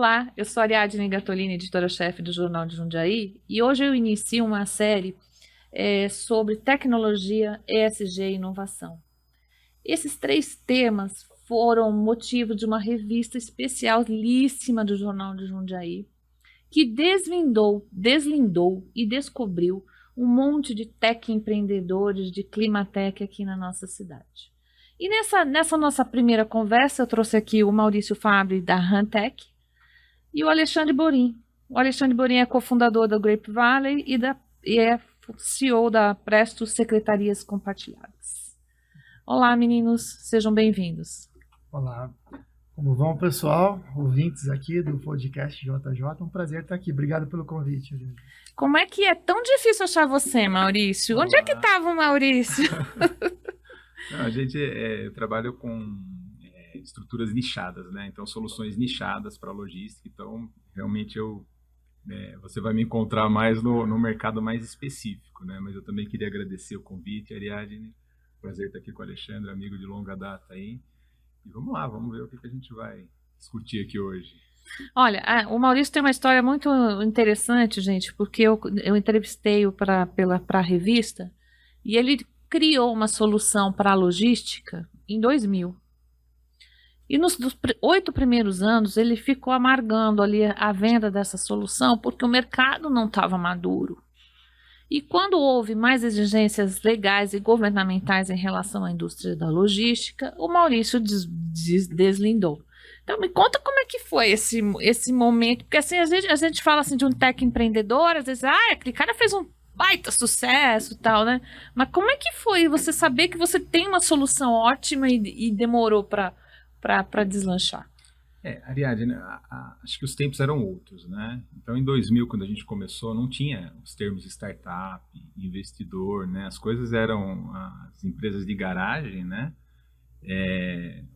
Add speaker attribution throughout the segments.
Speaker 1: Olá, eu sou Ariadne Gattolini, editora-chefe do Jornal de Jundiaí, e hoje eu inicio uma série sobre tecnologia, ESG e inovação. Esses três temas foram motivo de uma revista especialíssima do Jornal de Jundiaí, que deslindou e descobriu um monte de tech empreendedores de Climatec aqui na nossa cidade. E nessa nossa primeira conversa, eu trouxe aqui o Maurício Fabbri, da Rantec, e o Alexandre Borim. O Alexandre Borim é cofundador da Grape Valley e é CEO da Presto Secretarias Compartilhadas. Olá, meninos, sejam bem-vindos.
Speaker 2: Olá, como vão, pessoal? Ouvintes aqui do podcast JJ, um prazer estar aqui. Obrigado pelo convite.
Speaker 1: Como é que é tão difícil achar você, Maurício?
Speaker 3: Olá.
Speaker 1: Onde é que estava o Maurício?
Speaker 3: Não, eu trabalho com estruturas nichadas, né? Então, soluções nichadas para logística. Então, realmente, você vai me encontrar mais no mercado mais específico, né? Mas eu também queria agradecer o convite, Ariadne. Prazer estar aqui com o Alexandre, amigo de longa data aí. E vamos lá, vamos ver o que a gente vai discutir aqui hoje.
Speaker 1: Olha, o Maurício tem uma história muito interessante, gente, porque eu entrevistei-o para a revista e ele criou uma solução para a logística em 2000. E nos 8 primeiros anos ele ficou amargando ali a venda dessa solução porque o mercado não estava maduro. E quando houve mais exigências legais e governamentais em relação à indústria da logística, o Maurício deslindou. Então me conta como é que foi esse momento, porque assim, a gente fala assim de um tech empreendedor, às vezes, aquele cara fez um baita sucesso e tal, né? Mas como é que foi você saber que você tem uma solução ótima e demorou para deslanchar?
Speaker 3: Ariadne, acho que os tempos eram outros, né? Então, em 2000, quando a gente começou, não tinha os termos startup, investidor, né? As coisas eram as empresas de garagem, né?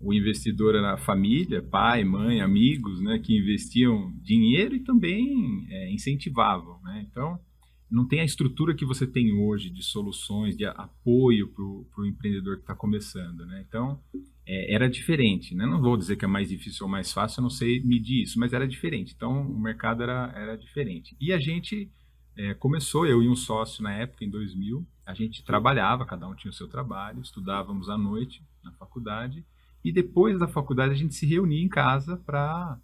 Speaker 3: O investidor era a família, pai, mãe, amigos, né? Que investiam dinheiro e também incentivavam, né? Então, não tem a estrutura que você tem hoje de soluções, de apoio para o empreendedor que está começando, né? Então, era diferente, né? Não vou dizer que é mais difícil ou mais fácil, eu não sei medir isso, mas era diferente. Então, o mercado era diferente. E a gente começou, eu e um sócio na época, em 2000, a gente trabalhava, cada um tinha o seu trabalho, estudávamos à noite na faculdade, e depois da faculdade a gente se reunia em casa para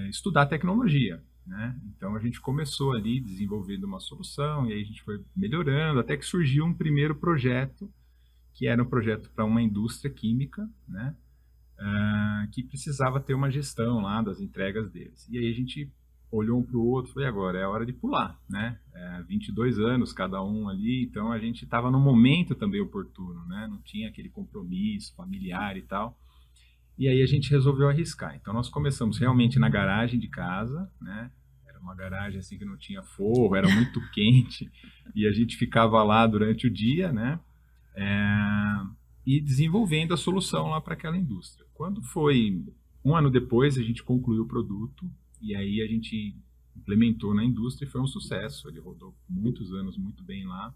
Speaker 3: estudar tecnologia, né? Então, a gente começou ali desenvolvendo uma solução, e aí a gente foi melhorando, até que surgiu um primeiro projeto, que era um projeto para uma indústria química, né, que precisava ter uma gestão lá das entregas deles. E aí a gente olhou um para o outro e falou, agora é a hora de pular, né? 22 anos cada um ali, então a gente estava num momento também oportuno, né? Não tinha aquele compromisso familiar e tal. E aí a gente resolveu arriscar. Então nós começamos realmente na garagem de casa, né? Era uma garagem assim que não tinha forro, era muito quente, e a gente ficava lá durante o dia, né? E desenvolvendo a solução lá para aquela indústria. Quando foi um ano depois, a gente concluiu o produto e aí a gente implementou na indústria e foi um sucesso. Ele rodou muitos anos muito bem lá.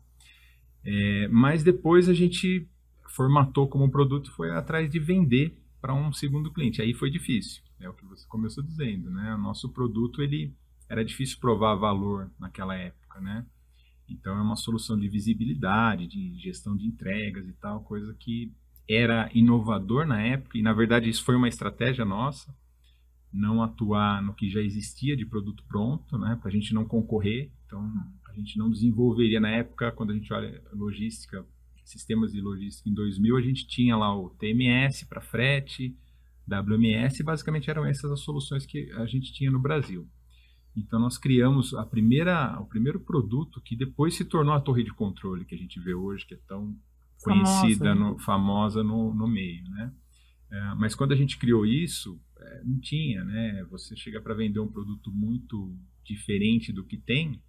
Speaker 3: Mas depois a gente formatou como produto e foi atrás de vender para um segundo cliente. Aí foi difícil, é o que você começou dizendo, né? O nosso produto, ele era difícil provar valor naquela época, né? Então, é uma solução de visibilidade, de gestão de entregas e tal, coisa que era inovador na época, e na verdade isso foi uma estratégia nossa, não atuar no que já existia de produto pronto, né, para a gente não concorrer. Então, a gente não desenvolveria na época, quando a gente olha logística, sistemas de logística em 2000, a gente tinha lá o TMS para frete, WMS, e basicamente eram essas as soluções que a gente tinha no Brasil. Então, nós criamos o primeiro produto que depois se tornou a torre de controle que a gente vê hoje, que é tão conhecida, famosa no meio, né? Mas quando a gente criou isso, não tinha, né? Você chega para vender um produto muito diferente do que tem,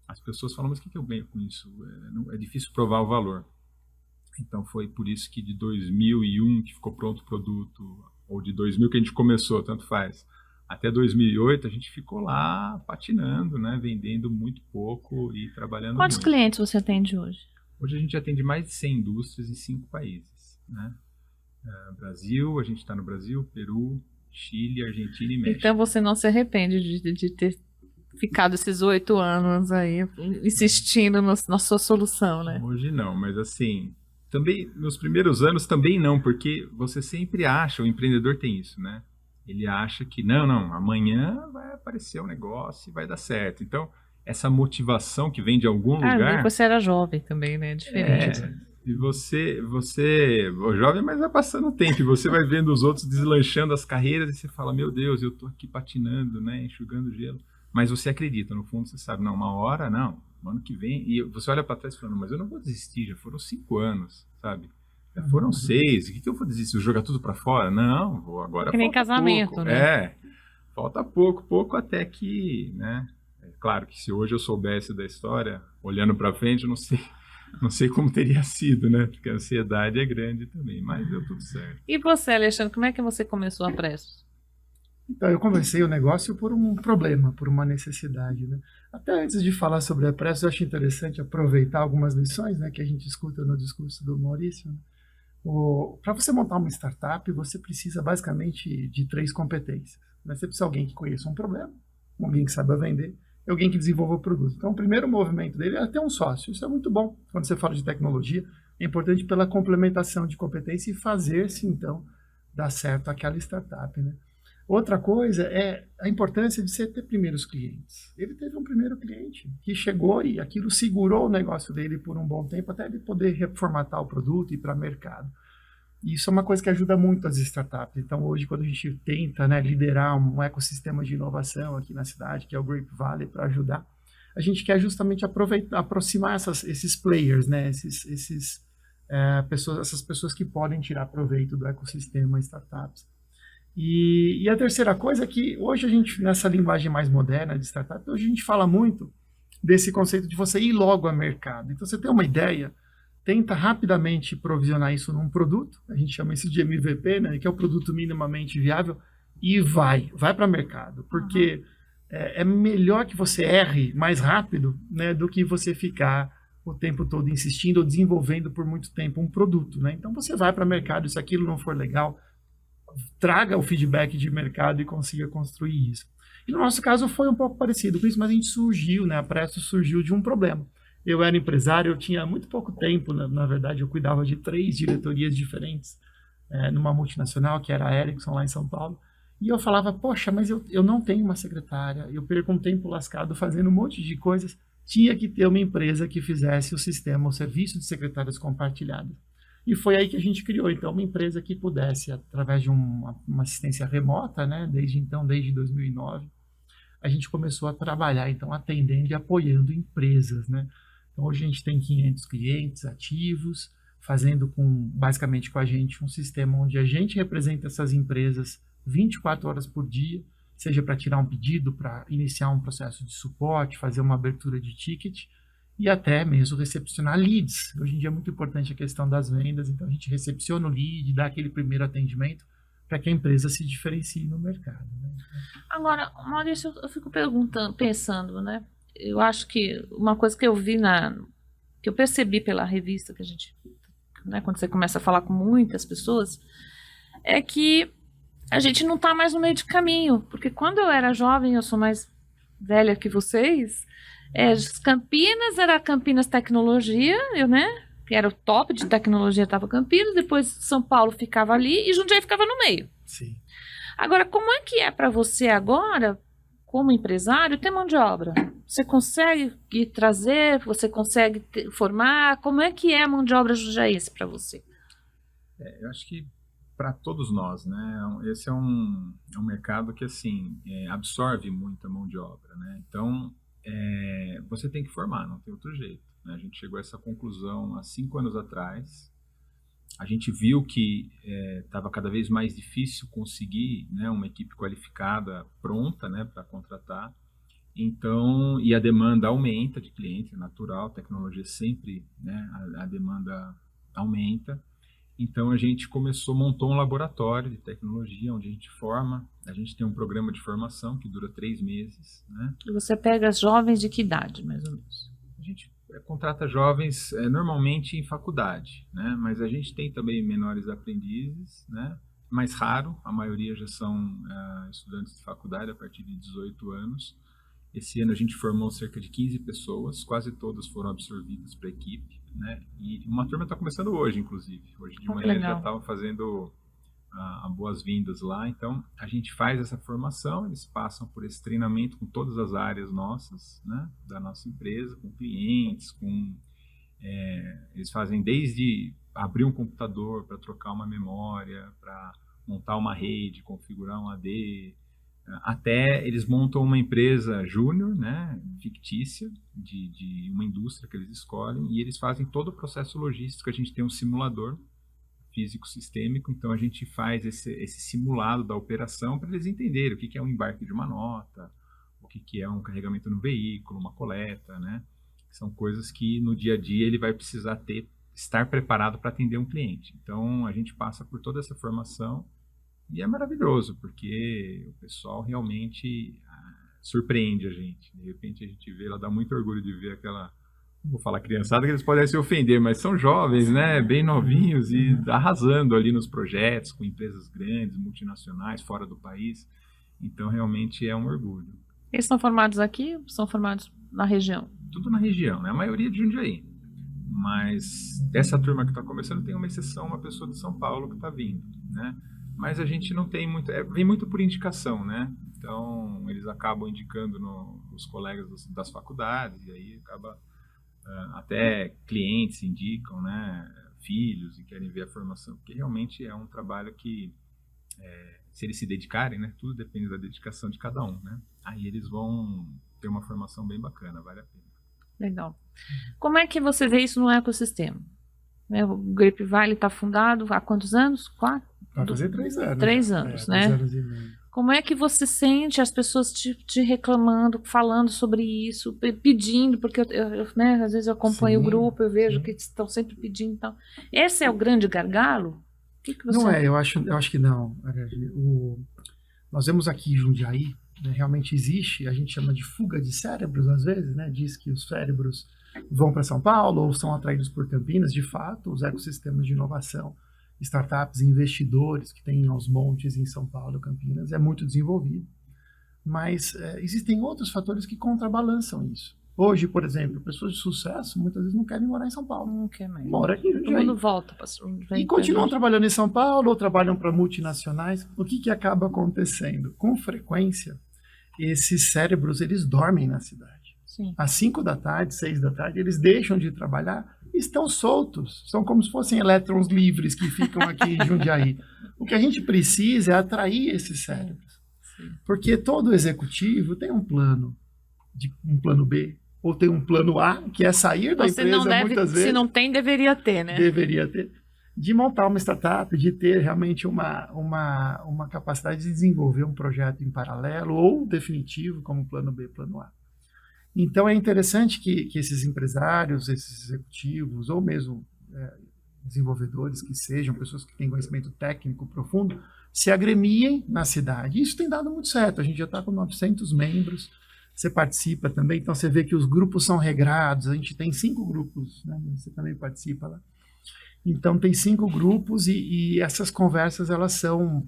Speaker 3: as pessoas falam, mas o que eu ganho com isso? É difícil provar o valor. Então, foi por isso que de 2001 que ficou pronto o produto, ou de 2000 que a gente começou, tanto faz, até 2008 a gente ficou lá patinando, né, vendendo muito pouco e trabalhando
Speaker 1: Quantos
Speaker 3: muito.
Speaker 1: clientes você atende hoje?
Speaker 3: Hoje a gente atende mais de 100 indústrias em 5 países, né? Brasil, a gente está no Brasil, Peru, Chile, Argentina e México.
Speaker 1: Então você não se arrepende de ter ficado esses 8 anos aí insistindo na sua solução, né?
Speaker 3: Hoje não, mas assim, também nos primeiros anos também não, porque você sempre acha, o empreendedor tem isso, né? Ele acha que não, amanhã vai aparecer um negócio e vai dar certo. Então, essa motivação que vem de algum lugar...
Speaker 1: depois você era jovem também, né? Diferente.
Speaker 3: E o jovem, mas vai passando o tempo, e você vai vendo os outros deslanchando as carreiras e você fala, meu Deus, eu tô aqui patinando, né, enxugando gelo. Mas você acredita, no fundo você sabe, não, uma hora, não, no ano que vem, e você olha para trás falando, mas eu não vou desistir, já foram 5 anos, sabe? Já foram 6, o que eu vou desistir? Eu jogar tudo para fora? Não, vou agora.
Speaker 1: Que nem casamento,
Speaker 3: pouco.
Speaker 1: né?
Speaker 3: Falta pouco até que, né? É claro que se hoje eu soubesse da história, olhando para frente, eu não sei como teria sido, né? Porque a ansiedade é grande também, mas deu tudo certo.
Speaker 1: E você, Alexandre, como é que você começou a Pressos?
Speaker 2: Então, eu comecei o negócio por um problema, por uma necessidade, né? Até antes de falar sobre a Pressos, eu acho interessante aproveitar algumas lições, né, que a gente escuta no discurso do Maurício, né? Para você montar uma startup, você precisa basicamente de 3 competências, né? Você precisa de alguém que conheça um problema, alguém que saiba vender, e alguém que desenvolva o produto. Então, o primeiro movimento dele é ter um sócio. Isso é muito bom. Quando você fala de tecnologia, é importante pela complementação de competência e fazer-se, então, dar certo aquela startup, né? Outra coisa é a importância de você ter primeiros clientes. Ele teve um primeiro cliente que chegou e aquilo segurou o negócio dele por um bom tempo até ele poder reformatar o produto e ir para o mercado. E isso é uma coisa que ajuda muito as startups. Então, hoje, quando a gente tenta, né, liderar um ecossistema de inovação aqui na cidade, que é o Grape Valley, para ajudar, a gente quer justamente aproximar esses players, né, essas pessoas que podem tirar proveito do ecossistema startups. E a terceira coisa é que hoje a gente, nessa linguagem mais moderna de startup, hoje a gente fala muito desse conceito de você ir logo ao mercado. Então, você tem uma ideia, tenta rapidamente provisionar isso num produto, a gente chama isso de MVP, né, que é o produto minimamente viável, e vai para o mercado, porque é melhor que você erre mais rápido, né, do que você ficar o tempo todo insistindo ou desenvolvendo por muito tempo um produto, né? Então você vai para o mercado, se aquilo não for legal, traga o feedback de mercado e consiga construir isso. E no nosso caso foi um pouco parecido com isso, mas a gente surgiu, né, a Prestos surgiu de um problema. Eu era empresário, eu tinha muito pouco tempo, na verdade eu cuidava de 3 diretorias diferentes, numa multinacional que era a Ericsson lá em São Paulo, e eu falava, poxa, mas eu não tenho uma secretária, eu perco um tempo lascado fazendo um monte de coisas, tinha que ter uma empresa que fizesse o sistema, o serviço de secretárias compartilhadas. E foi aí que a gente criou, então, uma empresa que pudesse, através de uma assistência remota, né, desde 2009, a gente começou a trabalhar, então, atendendo e apoiando empresas, né. Então, hoje a gente tem 500 clientes ativos, fazendo basicamente com a gente um sistema onde a gente representa essas empresas 24 horas por dia, seja para tirar um pedido, para iniciar um processo de suporte, fazer uma abertura de ticket, e até mesmo recepcionar leads. Hoje em dia é muito importante a questão das vendas, então a gente recepciona o lead, dá aquele primeiro atendimento para que a empresa se diferencie no mercado, né?
Speaker 1: Agora, Maurício, eu fico pensando, né? Eu acho que uma coisa que eu vi que eu percebi pela revista que a gente, né, quando você começa a falar com muitas pessoas, é que a gente não está mais no meio de caminho, porque quando eu era jovem, eu sou mais velha que vocês, Campinas era Campinas Tecnologia, né? Que era o top de tecnologia, estava Campinas, depois São Paulo ficava ali e Jundiaí ficava no meio.
Speaker 2: Sim.
Speaker 1: Agora, como é que é para você agora, como empresário, ter mão de obra? Você consegue trazer, você consegue formar? Como é que é a mão de obra jundiaense para você?
Speaker 3: Eu acho que para todos nós, né? Esse é um mercado que, assim, absorve muita mão de obra, né? Então, você tem que formar, não tem outro jeito, né? A gente chegou a essa conclusão há 5 anos atrás. A gente viu que estava cada vez mais difícil conseguir, né, uma equipe qualificada pronta, né, para contratar. Então, e a demanda aumenta de cliente, é natural, a tecnologia sempre, né, a demanda aumenta. Então a gente montou um laboratório de tecnologia onde a gente forma, a gente tem um programa de formação que dura 3 meses, né?
Speaker 1: E você pega jovens de que idade, mais ou menos?
Speaker 3: A gente contrata jovens normalmente em faculdade, né? Mas a gente tem também menores aprendizes, né? mais raro, a maioria já são estudantes de faculdade a partir de 18 anos. Esse ano a gente formou cerca de 15 pessoas, quase todas foram absorvidas para a equipe, né? E uma turma está começando hoje, inclusive. Hoje de manhã já estavam fazendo boas-vindas lá. Então, a gente faz essa formação, eles passam por esse treinamento com todas as áreas nossas, né? Da nossa empresa, com clientes, eles fazem desde abrir um computador para trocar uma memória, para montar uma rede, configurar um AD, até eles montam uma empresa júnior, né, fictícia, de uma indústria que eles escolhem, e eles fazem todo o processo logístico. A gente tem um simulador físico-sistêmico, então a gente faz esse simulado da operação para eles entenderem o que é um embarque de uma nota, o que é um carregamento no veículo, uma coleta, né? São coisas que no dia a dia ele vai precisar estar preparado para atender um cliente. Então a gente passa por toda essa formação e é maravilhoso, porque o pessoal realmente surpreende a gente. De repente a gente vê, ela dá muito orgulho de ver aquela, não vou falar criançada, que eles podem se ofender, mas são jovens, né, bem novinhos e arrasando ali nos projetos, com empresas grandes, multinacionais, fora do país. Então realmente é um orgulho.
Speaker 1: Eles são formados aqui ou são formados na região?
Speaker 3: Tudo na região, né? A maioria de Jundiaí. Mas dessa turma que está começando, tem uma exceção, uma pessoa de São Paulo que está vindo, né? Mas a gente não tem muito, vem muito por indicação, né? Então, eles acabam indicando os colegas das faculdades, e aí acaba, até clientes indicam, né? Filhos, e querem ver a formação, porque realmente é um trabalho que, se eles se dedicarem, né? Tudo depende da dedicação de cada um, né? Aí eles vão ter uma formação bem bacana, vale a pena.
Speaker 1: Legal. Como é que você vê isso no ecossistema? O Grape Valley está fundado há quantos anos? 4?
Speaker 2: Vai fazer 3 anos.
Speaker 1: 3 anos, né?
Speaker 2: 3 anos e meio.
Speaker 1: Como é que você sente as pessoas te reclamando, falando sobre isso, pedindo, porque né, às vezes eu acompanho o grupo, eu vejo que estão sempre pedindo e tal. Esse é o grande gargalo? O que você...
Speaker 2: Não é, eu acho que não. Nós vemos aqui em Jundiaí, né, realmente existe, a gente chama de fuga de cérebros às vezes, né? Diz que os cérebros vão para São Paulo ou são atraídos por Campinas. De fato, os ecossistemas de inovação, startups e investidores que tem aos montes em São Paulo, Campinas, é muito desenvolvido. Mas existem outros fatores que contrabalançam isso. Hoje, por exemplo, pessoas de sucesso muitas vezes não querem morar em São Paulo.
Speaker 1: Não quer mais.
Speaker 2: Mora aqui em
Speaker 1: Todo
Speaker 2: Jundiaí.
Speaker 1: mundo volta.
Speaker 2: E continuam trabalhando em São Paulo ou trabalham para multinacionais. O que acaba acontecendo? Com frequência, esses cérebros, eles dormem na cidade.
Speaker 1: Sim.
Speaker 2: Às 5 da tarde, 6 da tarde, eles deixam de trabalhar e estão soltos. São como se fossem elétrons livres que ficam aqui em Jundiaí. O que a gente precisa é atrair esses cérebros.
Speaker 1: Sim.
Speaker 2: Porque todo executivo tem um plano B, ou tem um plano A, que é sair da empresa muitas vezes.
Speaker 1: Se não tem, deveria ter, né?
Speaker 2: Deveria ter. De montar uma startup, de ter realmente uma capacidade de desenvolver um projeto em paralelo ou definitivo, como plano B, plano A. Então é interessante que esses empresários, esses executivos, ou mesmo desenvolvedores que sejam, pessoas que têm conhecimento técnico profundo, se agremiem na cidade. Isso tem dado muito certo. A gente já está com 900 membros. Você participa também, então você vê que os grupos são regrados. A gente tem 5 grupos, né? Você também participa lá. Então tem 5 grupos e essas conversas, elas são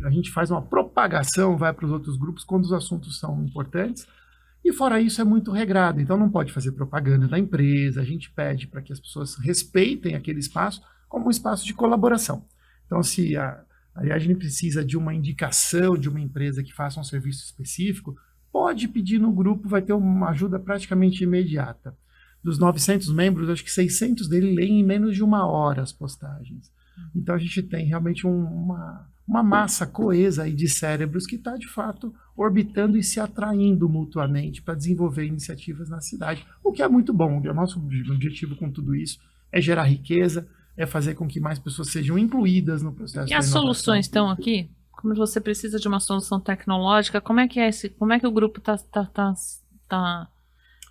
Speaker 2: a gente faz uma propagação, vai para os outros grupos quando os assuntos são importantes. E fora isso é muito regrado, então não pode fazer propaganda da empresa. A gente pede para que as pessoas respeitem aquele espaço como um espaço de colaboração. Então se a Ariadne precisa de uma indicação de uma empresa que faça um serviço específico, pode pedir no grupo, vai ter uma ajuda praticamente imediata. Dos 900 membros, acho que 600 dele leem em menos de 1 hora as postagens. Então a gente tem realmente uma massa coesa aí de cérebros que está, de fato, orbitando e se atraindo mutuamente para desenvolver iniciativas na cidade, o que é muito bom. O nosso objetivo com tudo isso é gerar riqueza, é fazer com que mais pessoas sejam incluídas no processo de inovação.
Speaker 1: E as soluções estão aqui? Como você precisa de uma solução tecnológica, como é que o grupo está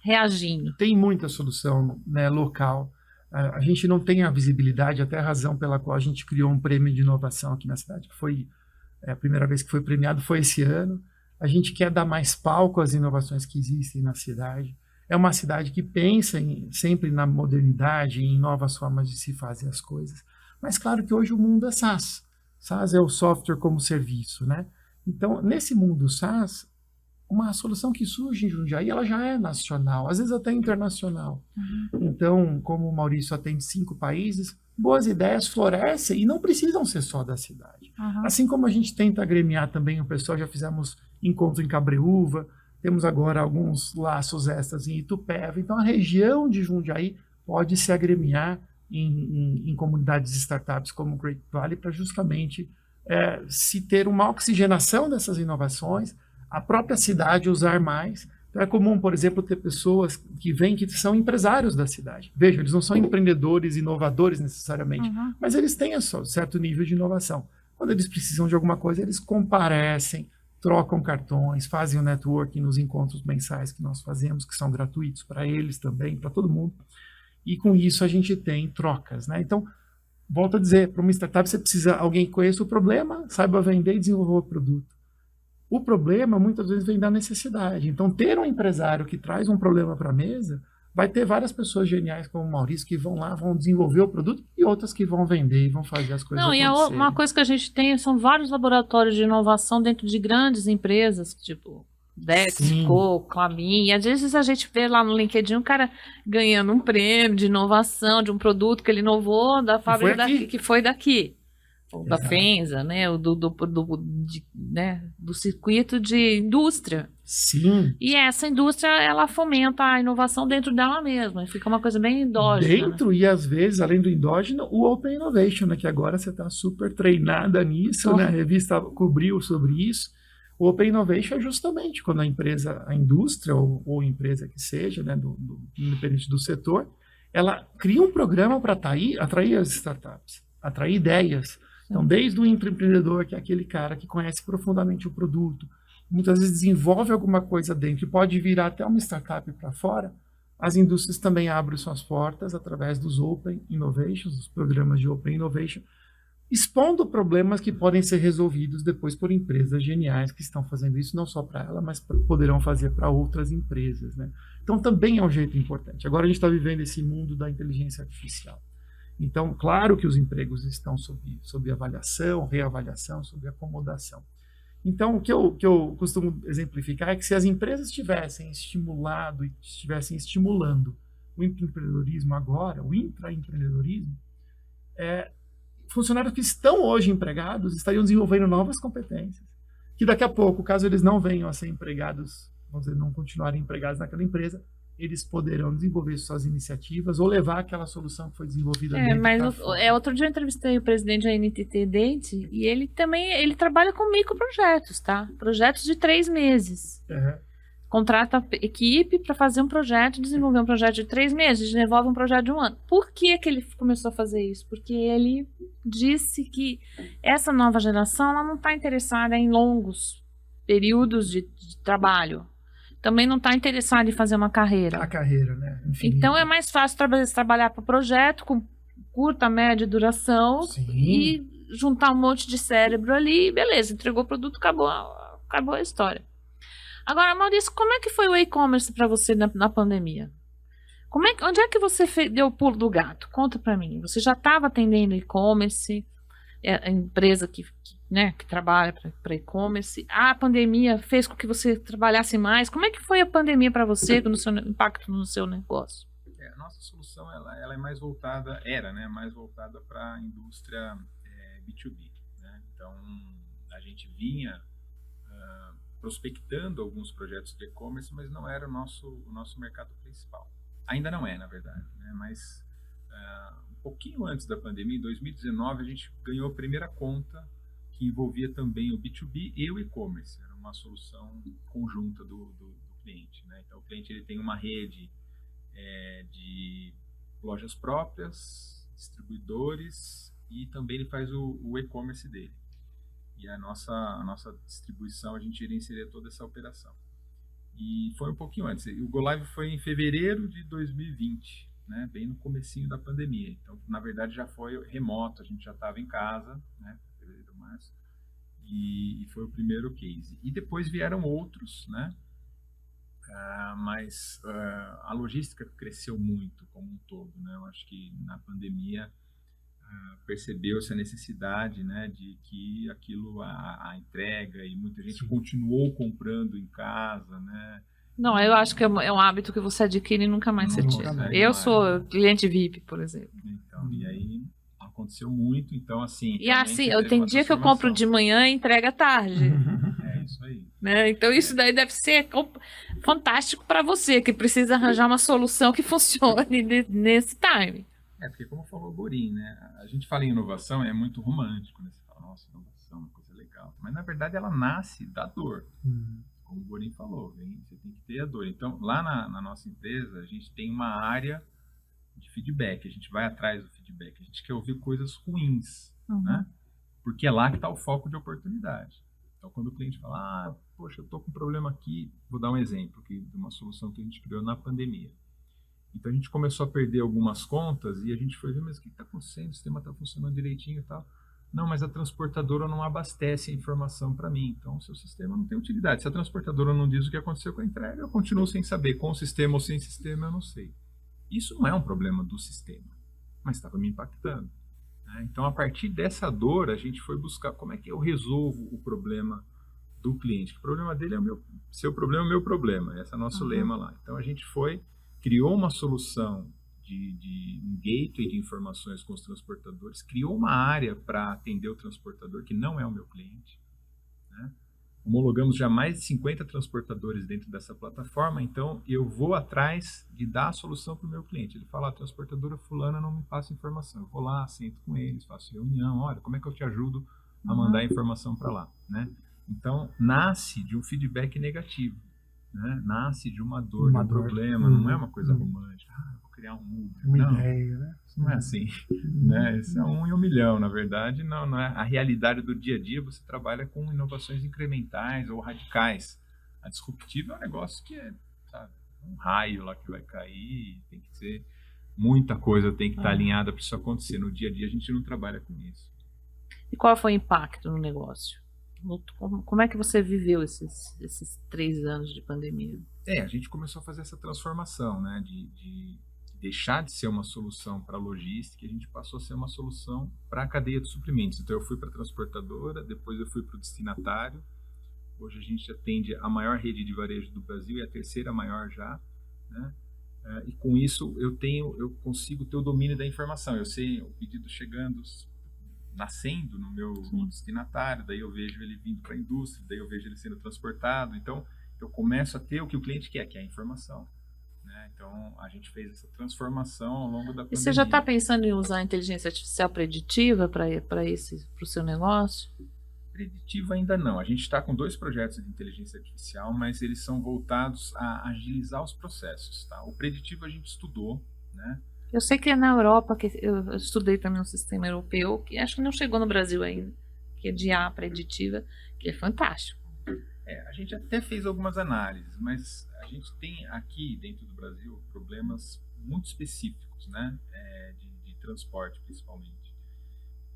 Speaker 1: reagindo? Tem
Speaker 2: muita solução, né, local. A gente não tem a visibilidade, até a razão pela qual a gente criou um prêmio de inovação aqui na cidade, que foi a primeira vez que foi premiado, foi esse ano. A gente quer dar mais palco às inovações que existem na cidade. É uma cidade que pensa sempre na modernidade, em novas formas de se fazer as coisas. Mas claro que hoje o mundo é SaaS. SaaS é o software como serviço, né? Então, nesse mundo SaaS, uma solução que surge em Jundiaí, ela já é nacional, às vezes até internacional. Então, como o Maurício atende 5 países, boas ideias florescem e não precisam ser só da cidade. Assim como a gente tenta agremiar também o pessoal, já fizemos encontro em Cabreúva, temos agora alguns laços extras em Itupeva. Então, a região de Jundiaí pode se agremiar em comunidades de startups como o Great Valley para justamente se ter uma oxigenação dessas inovações, a própria cidade usar mais. Então, é comum, por exemplo, ter pessoas que vêm que são empresários da cidade. Veja, eles não são empreendedores, inovadores necessariamente, mas eles têm um certo nível de inovação. Quando eles precisam de alguma coisa, eles comparecem, trocam cartões, fazem o networking nos encontros mensais que nós fazemos, que são gratuitos para eles também, para todo mundo. E com isso a gente tem trocas, né? Então, volto a dizer, para uma startup você precisa alguém que conheça o problema, saiba vender e desenvolver o produto. O problema muitas vezes vem da necessidade. Então, ter um empresário que traz um problema para a mesa, vai ter várias pessoas geniais como o Maurício que vão lá, vão desenvolver o produto e outras que vão vender e vão fazer as coisas acontecerem.
Speaker 1: Não, e uma coisa que a gente tem são vários laboratórios de inovação dentro de grandes empresas, tipo Dexco, Klabin, e às vezes a gente vê lá no LinkedIn um cara ganhando um prêmio de inovação de um produto que ele inovou da fábrica que foi daqui. Ou da FENSA, né? Do circuito de indústria.
Speaker 2: Sim.
Speaker 1: E essa indústria, ela fomenta a inovação dentro dela mesma. Fica uma coisa bem endógena.
Speaker 2: Dentro, né? E às vezes, além do endógeno, o Open Innovation, né? Que agora você está super treinada nisso, né? A revista cobriu sobre isso. O Open Innovation é justamente quando a indústria ou empresa que seja, né? Independente do setor, ela cria um programa para atrair as startups, atrair ideias. Então, desde o empreendedor, que é aquele cara que conhece profundamente o produto, muitas vezes desenvolve alguma coisa dentro e pode virar até uma startup para fora, as indústrias também abrem suas portas através dos Open Innovations, os programas de Open Innovation, expondo problemas que podem ser resolvidos depois por empresas geniais que estão fazendo isso, não só para ela, mas poderão fazer para outras empresas, né? Então, também é um jeito importante. Agora a gente está vivendo esse mundo da inteligência artificial. Então, claro que os empregos estão sob avaliação, reavaliação, sob acomodação. Então, o que eu costumo exemplificar é que se as empresas tivessem estimulado e estivessem estimulando o empreendedorismo agora, o intraempreendedorismo, funcionários que estão hoje empregados estariam desenvolvendo novas competências, que daqui a pouco, caso eles não venham a ser empregados, vamos dizer, não continuarem empregados naquela empresa, eles poderão desenvolver suas iniciativas ou levar aquela solução que foi desenvolvida dentro
Speaker 1: mas outro dia eu entrevistei o presidente da NTT Dente e ele trabalha com microprojetos, tá? Projetos de 3 meses. Contrata equipe para fazer um projeto, desenvolver um projeto de 3 meses, desenvolve um projeto de 1 ano. Por que ele começou a fazer isso? Porque ele disse que essa nova geração ela não está interessada em longos períodos de trabalho. Também não está interessado em fazer uma carreira.
Speaker 2: A carreira, né? Infinita.
Speaker 1: Então é mais fácil trabalhar para o projeto com curta, média duração. Sim. E juntar um monte de cérebro ali e beleza, entregou o produto, acabou a história. Agora, Maurício, como é que foi o e-commerce para você na pandemia? Onde é que você deu o pulo do gato? Conta para mim. Você já estava atendendo e-commerce, a empresa que trabalha para e-commerce. A pandemia fez com que você trabalhasse mais. Como é que foi a pandemia para você, no seu impacto no seu negócio?
Speaker 3: A nossa solução ela é mais voltada, mais voltada para a indústria B2B. Né? Então, a gente vinha prospectando alguns projetos de e-commerce, mas não era o nosso mercado principal. Ainda não é, na verdade, né? Mas um pouquinho antes da pandemia, em 2019, a gente ganhou a primeira conta que envolvia também o B2B e o e-commerce. Era uma solução conjunta do cliente, né? Então, o cliente ele tem uma rede de lojas próprias, distribuidores, e também ele faz o e-commerce dele. E a nossa distribuição, a gente gerenciaria toda essa operação. E foi um pouquinho antes. O Go Live foi em fevereiro de 2020, né? Bem no comecinho da pandemia. Então, na verdade, já foi remoto, a gente já estava em casa, né? Fevereiro, março. E foi o primeiro case. E depois vieram outros, né? Mas a logística cresceu muito como um todo, né? Eu acho que na pandemia percebeu-se a necessidade, né, de que aquilo, a entrega, e muita gente continuou comprando em casa, né?
Speaker 1: Não, eu acho que é um hábito que você adquire e nunca mais você tira. Eu sou cliente VIP, por exemplo.
Speaker 3: Então, e aí aconteceu muito, então assim...
Speaker 1: E assim, tem dia que eu compro de manhã e entrega tarde.
Speaker 3: É isso aí.
Speaker 1: Né? Então isso daí deve ser fantástico para você, que precisa arranjar uma solução que funcione nesse time.
Speaker 3: Porque como falou o Borim, né? A gente fala em inovação, é muito romântico, né? Você fala, nossa, inovação é uma coisa legal. Mas na verdade ela nasce da dor. Como o Borim falou, você tem que ter a dor. Então, lá na nossa empresa, a gente tem uma área de feedback. A gente vai atrás do feedback. A gente quer ouvir coisas ruins, né? Porque é lá que está o foco de oportunidade. Então, quando o cliente fala, poxa, eu estou com um problema aqui, vou dar um exemplo de uma solução que a gente criou na pandemia. Então, a gente começou a perder algumas contas e a gente foi ver, mas o que está acontecendo? O sistema está funcionando direitinho e tal. Não, mas a transportadora não abastece a informação para mim. Então, o seu sistema não tem utilidade. Se a transportadora não diz o que aconteceu com a entrega, eu continuo sem saber. Com o sistema ou sem sistema, eu não sei. Isso não é um problema do sistema, mas estava me impactando. Né? Então, a partir dessa dor, a gente foi buscar como é que eu resolvo o problema do cliente. O problema dele é o meu... Seu problema é o meu problema. Esse é o nosso lema lá. Então, a gente criou uma solução de um gateway de informações com os transportadores, criou uma área para atender o transportador, que não é o meu cliente. Né? Homologamos já mais de 50 transportadores dentro dessa plataforma, então eu vou atrás de dar a solução para o meu cliente. Ele fala, a transportadora fulana não me passa informação. Eu vou lá, sento com eles, faço reunião, olha, como é que eu te ajudo a mandar a informação para lá? Né? Então, nasce de um feedback negativo. Né? Nasce de uma dor, de um problema, não é uma coisa romântica. Vou criar um Uber.
Speaker 2: Uma ideia, né?
Speaker 3: Isso não é assim. Né? Isso é 1 em 1 milhão, na verdade. Não é a realidade do dia a dia. Você trabalha com inovações incrementais ou radicais. A disruptiva é um negócio que é, sabe, um raio lá que vai cair, tem que ser muita coisa, tem que estar alinhada para isso acontecer. No dia a dia a gente não trabalha com isso.
Speaker 1: E qual foi o impacto no negócio? Como é que você viveu esses 3 anos de pandemia?
Speaker 3: A gente começou a fazer essa transformação, né, de deixar de ser uma solução para a logística, a gente passou a ser uma solução para a cadeia de suprimentos. Então eu fui para a transportadora, depois eu fui para o destinatário. Hoje a gente atende a maior rede de varejo do Brasil e a terceira maior já, né? E com isso eu consigo ter o domínio da informação. Eu sei o pedido chegando, nascendo no meu destinatário, daí eu vejo ele vindo para a indústria, daí eu vejo ele sendo transportado. Então eu começo a ter o que o cliente quer, que é a informação. Né? Então a gente fez essa transformação ao longo da pandemia.
Speaker 1: E você já está pensando em usar a inteligência artificial preditiva para o seu negócio?
Speaker 3: Preditiva ainda não. A gente está com 2 projetos de inteligência artificial, mas eles são voltados a agilizar os processos. Tá? O preditivo a gente estudou, né?
Speaker 1: Eu sei que é na Europa, que eu estudei também um sistema europeu, que acho que não chegou no Brasil ainda, que é de IA preditiva, que é fantástico.
Speaker 3: A gente até fez algumas análises, mas a gente tem aqui dentro do Brasil problemas muito específicos, né? De transporte, principalmente.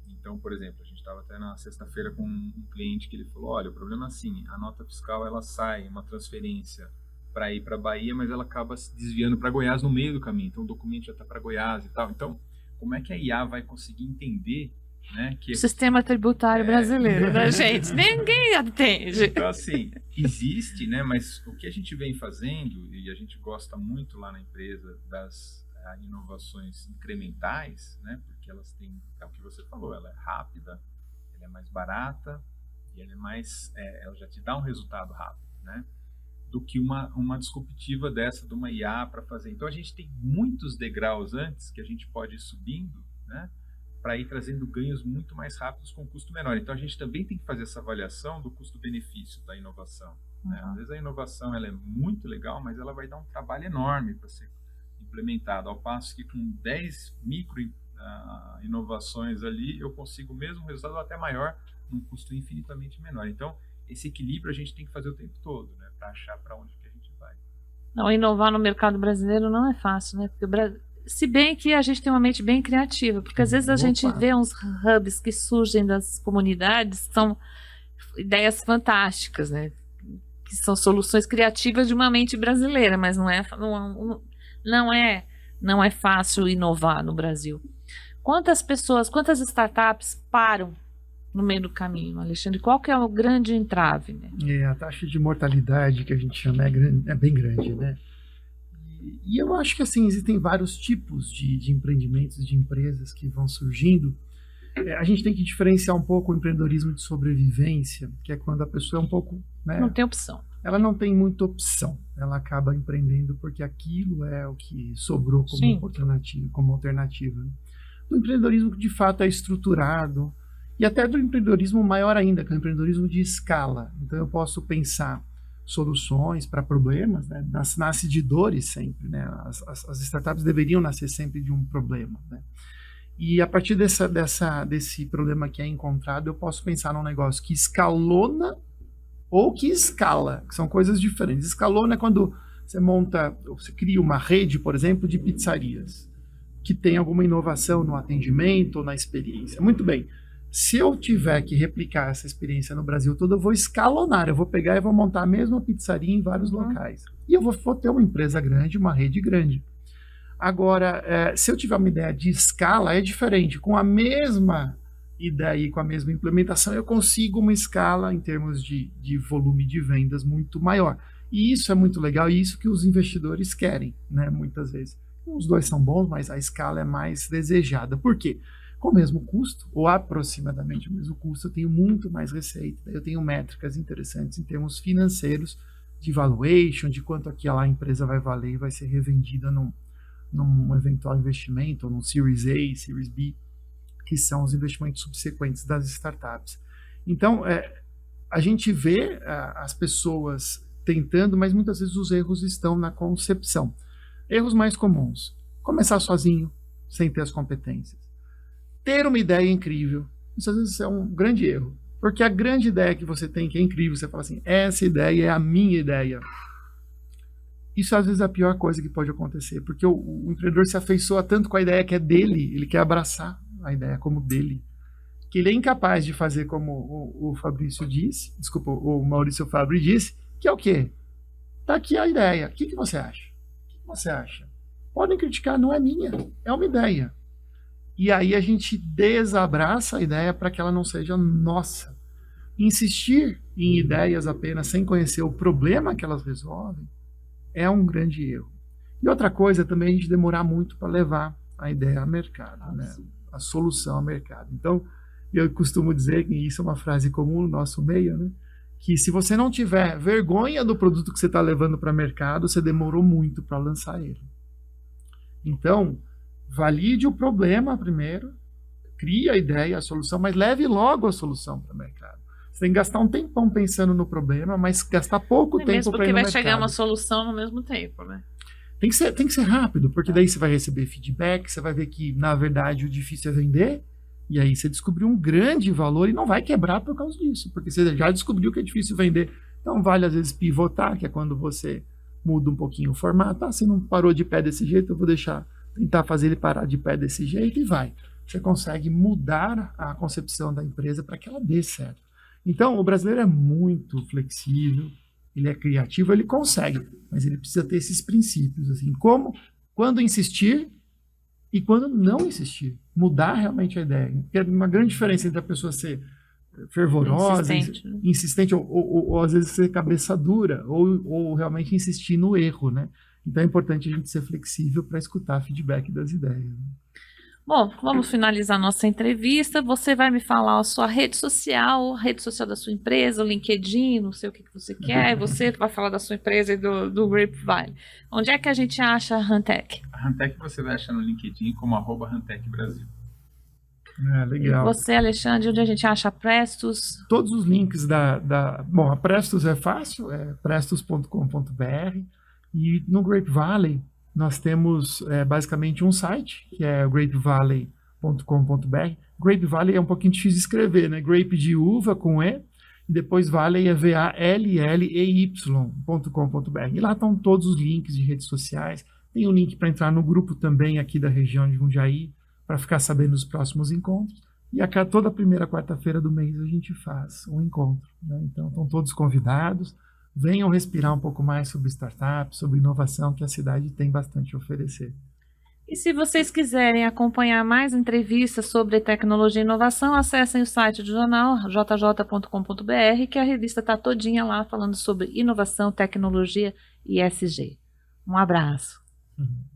Speaker 3: Então, por exemplo, a gente estava até na sexta-feira com um cliente que ele falou, olha, o problema é assim, a nota fiscal ela sai, uma transferência para ir para a Bahia, mas ela acaba se desviando para Goiás no meio do caminho, então o documento já está para Goiás e tal. Então, como é que a IA vai conseguir entender, né, que
Speaker 1: o sistema tributário brasileiro, né, gente? Ninguém atende.
Speaker 3: Então, assim, existe, né, mas o que a gente vem fazendo, e a gente gosta muito lá na empresa das inovações incrementais, né, porque elas têm, é o que você falou, ela é rápida, ela é mais barata, e ela é mais, ela já te dá um resultado rápido, né? Do que uma disruptiva dessa, de uma IA para fazer. Então a gente tem muitos degraus antes que a gente pode ir subindo, né, para ir trazendo ganhos muito mais rápidos com custo menor. Então a gente também tem que fazer essa avaliação do custo-benefício da inovação. Né? Às vezes a inovação ela é muito legal, mas ela vai dar um trabalho enorme para ser implementada, ao passo que com 10 micro inovações ali eu consigo o mesmo resultado até maior num custo infinitamente menor. Então esse equilíbrio a gente tem que fazer o tempo todo, né, para achar para onde que a gente vai.
Speaker 1: Não, inovar no mercado brasileiro não é fácil, né? Porque se bem que a gente tem uma mente bem criativa, porque às vezes a gente vê uns hubs que surgem das comunidades, que são ideias fantásticas, né? Que são soluções criativas de uma mente brasileira, mas não é fácil inovar no Brasil. Quantas pessoas, quantas startups param no meio do caminho, Alexandre? Qual que é o grande entrave, né?
Speaker 2: A taxa de mortalidade que a gente chama é bem grande, né? E eu acho que assim, existem vários tipos de empreendimentos, de empresas que vão surgindo. A gente tem que diferenciar um pouco o empreendedorismo de sobrevivência, que é quando a pessoa é um pouco... né,
Speaker 1: Não tem opção.
Speaker 2: ela não tem muita opção. Ela acaba empreendendo porque aquilo é o que sobrou como alternativa. Né? Do empreendedorismo que de fato é estruturado, e até do empreendedorismo maior ainda, que é o empreendedorismo de escala. Então eu posso pensar soluções para problemas, né? Nasce de dores sempre. Né? As startups deveriam nascer sempre de um problema. Né? E a partir desse problema que é encontrado, eu posso pensar num negócio que escalona ou que escala, que são coisas diferentes. Escalona é quando você cria uma rede, por exemplo, de pizzarias, que tem alguma inovação no atendimento ou na experiência. Muito bem. Se eu tiver que replicar essa experiência no Brasil todo, eu vou escalonar, eu vou pegar e vou montar a mesma pizzaria em vários locais. E eu vou ter uma empresa grande, uma rede grande. Agora, se eu tiver uma ideia de escala, é diferente. Com a mesma ideia e com a mesma implementação, eu consigo uma escala em termos de volume de vendas muito maior. E isso é muito legal, e isso que os investidores querem, né, muitas vezes. Os dois são bons, mas a escala é mais desejada. Por quê? Com o mesmo custo, ou aproximadamente o mesmo custo, eu tenho muito mais receita. Eu tenho métricas interessantes em termos financeiros, de valuation, de quanto aquela empresa vai valer e vai ser revendida num eventual investimento, ou num Series A, Series B, que são os investimentos subsequentes das startups. Então, a gente vê as pessoas tentando, mas muitas vezes os erros estão na concepção. Erros mais comuns: começar sozinho, sem ter as competências. Ter uma ideia incrível, isso às vezes é um grande erro, porque a grande ideia que você tem, que é incrível, você fala assim, essa ideia é a minha ideia. Isso às vezes é a pior coisa que pode acontecer, porque o empreendedor se afeiçoa tanto com a ideia que é dele, ele quer abraçar a ideia como dele, que ele é incapaz de fazer como o Fabrício disse, desculpa, o Maurício Fabri disse, que é o quê? Tá aqui a ideia, o que você acha? O que você acha? Podem criticar, não é minha, é uma ideia. E aí a gente desabraça a ideia para que ela não seja nossa. Insistir em ideias apenas sem conhecer o problema que elas resolvem é um grande erro. E outra coisa também é a gente demorar muito para levar a ideia ao mercado, né? A solução ao mercado. Então, eu costumo dizer, que isso é uma frase comum no nosso meio, né? Que se você não tiver vergonha do produto que você está levando para o mercado, você demorou muito para lançar ele. Então, valide o problema primeiro, crie a ideia, a solução, mas leve logo a solução para o mercado. Você tem que gastar um tempão pensando no problema, mas gastar pouco tempo para ir no mercado.
Speaker 1: Porque vai chegar uma solução no mesmo tempo, né?
Speaker 2: Tem que ser rápido, porque daí você vai receber feedback, você vai ver que, na verdade, o difícil é vender, e aí você descobriu um grande valor e não vai quebrar por causa disso, porque você já descobriu que é difícil vender. Então vale, às vezes, pivotar, que é quando você muda um pouquinho o formato. Se não parou de pé desse jeito, eu vou tentar fazer ele parar de pé desse jeito e vai. Você consegue mudar a concepção da empresa para que ela dê certo. Então, o brasileiro é muito flexível, ele é criativo, ele consegue, mas ele precisa ter esses princípios, assim, quando insistir e quando não insistir, mudar realmente a ideia. Porque é uma grande diferença entre a pessoa ser fervorosa, insistente ou às vezes ser cabeça dura, ou realmente insistir no erro, né? Então é importante a gente ser flexível para escutar feedback das ideias. Né?
Speaker 1: Bom, vamos finalizar nossa entrevista. Você vai me falar a sua rede social da sua empresa, o LinkedIn, não sei o que você quer, e você vai falar da sua empresa e do Grapevine. Onde é que a gente acha a Hantec?
Speaker 3: A Hantec você vai achar no LinkedIn como @Hantec Brasil.
Speaker 2: Legal.
Speaker 1: E você, Alexandre, onde a gente acha a Prestos?
Speaker 2: Todos os links Bom, a Prestos é fácil, é prestos.com.br, e no Grape Valley nós temos basicamente um site, que é grapevalley.com.br. Grape Valley é um pouquinho difícil de escrever, né? Grape de uva com E, e depois Valley é valley.com.br. E lá estão todos os links de redes sociais. Tem um link para entrar no grupo também aqui da região de Jundiaí, para ficar sabendo dos próximos encontros. E toda primeira quarta-feira do mês a gente faz um encontro. Né? Então estão todos convidados. Venham respirar um pouco mais sobre startups, sobre inovação, que a cidade tem bastante a oferecer.
Speaker 1: E se vocês quiserem acompanhar mais entrevistas sobre tecnologia e inovação, acessem o site do jornal, jj.com.br, que a revista está todinha lá falando sobre inovação, tecnologia e ESG. Um abraço.
Speaker 2: Uhum.